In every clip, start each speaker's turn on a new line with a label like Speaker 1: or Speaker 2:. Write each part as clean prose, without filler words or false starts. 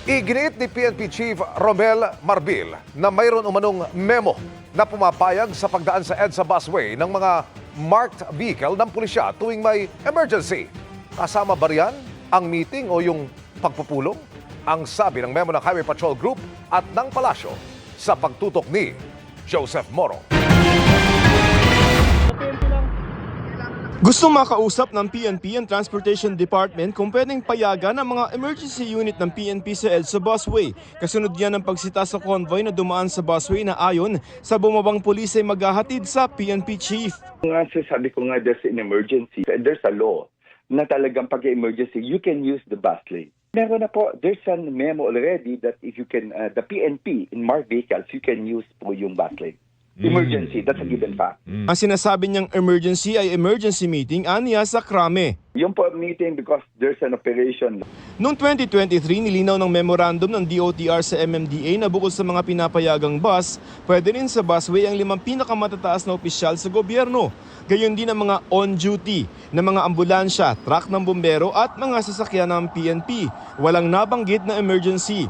Speaker 1: Iginiit ni PNP Chief Romel Marbil na mayroon umanong memo na pumapayag sa pagdaan sa EDSA busway ng mga marked vehicle ng pulisya tuwing may emergency. Kasama ba riyan ang meeting o yung pagpupulong? Ang sabi ng memo ng Highway Patrol Group at ng Palasyo sa pagtutok ni Joseph Moro.
Speaker 2: Gusto makausap ng PNP ang Transportation Department kung pwedeng payagan ang mga emergency unit ng PNP sa EDSA busway. Kasunod yan ang pagsita sa convoy na dumaan sa busway na ayon sa bumabang pulis ay maghahatid sa PNP chief.
Speaker 3: Sabi ko nga, there's an emergency. There's a law na talagang pag-emergency, you can use the bus lane. Meron na po, there's a memo already that if you can, the PNP in marked vehicles, you can use po yung bus lane. Emergency, that's a given fact.
Speaker 2: Ang sinasabi niyang emergency ay emergency meeting aniya sa Krame.
Speaker 3: Yung po meeting because there's an operation.
Speaker 2: Noong 2023, nilinaw ng memorandum ng DOTR sa MMDA na bukod sa mga pinapayagang bus, pwede rin sa busway ang 5 pinakamatataas na opisyal sa gobyerno. Gayon din ang mga on-duty na mga ambulansya, truck ng bumbero at mga sasakyan ng PNP. Walang nabanggit na emergency.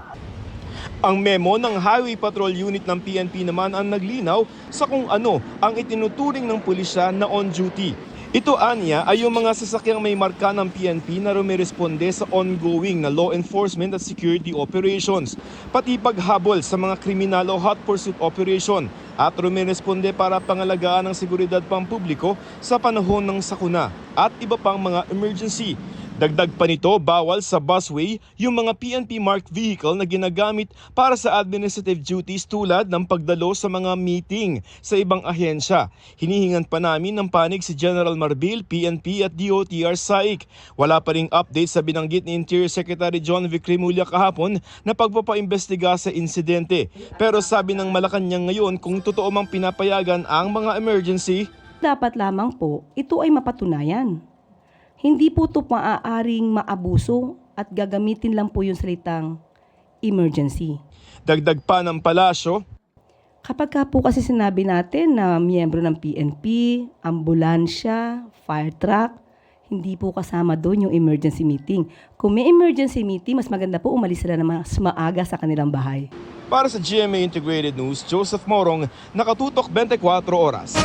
Speaker 2: Ang memo ng Highway Patrol Unit ng PNP naman ang naglinaw sa kung ano ang itinuturing ng pulisya na on-duty. Ito anya ay yung mga sasakyang may marka ng PNP na rumiresponde sa ongoing na law enforcement at security operations, pati paghabol sa mga kriminal o hot pursuit operation at rumiresponde para pangalagaan ng seguridad pampubliko sa panahon ng sakuna at iba pang mga emergency. Dagdag pa nito, bawal sa busway yung mga PNP marked vehicle na ginagamit para sa administrative duties tulad ng pagdalo sa mga meeting sa ibang ahensya. Hinihingan pa namin ng panig si General Marbil, PNP at DOTR SAIC. Wala pa ring update sa binanggit ni Interior Secretary John Vic Remulla kahapon na pagpapaimbestiga sa insidente. Pero sabi ng Malacanang ngayon kung totoo mang pinapayagan ang mga emergency,
Speaker 4: dapat lamang po ito ay mapatunayan. Hindi po ito maaaring maabuso at gagamitin lang po yung salitang emergency.
Speaker 2: dagdag pa ng Palasyo,
Speaker 4: Kapag ka po kasi sinabi natin na miyembro ng PNP, ambulansya, fire truck, hindi po kasama doon yung emergency meeting. Kung may emergency meeting, mas maganda po umalis sila na mas maaga sa kanilang bahay.
Speaker 2: para sa GMA Integrated News, Joseph Morong, nakatutok 24 oras.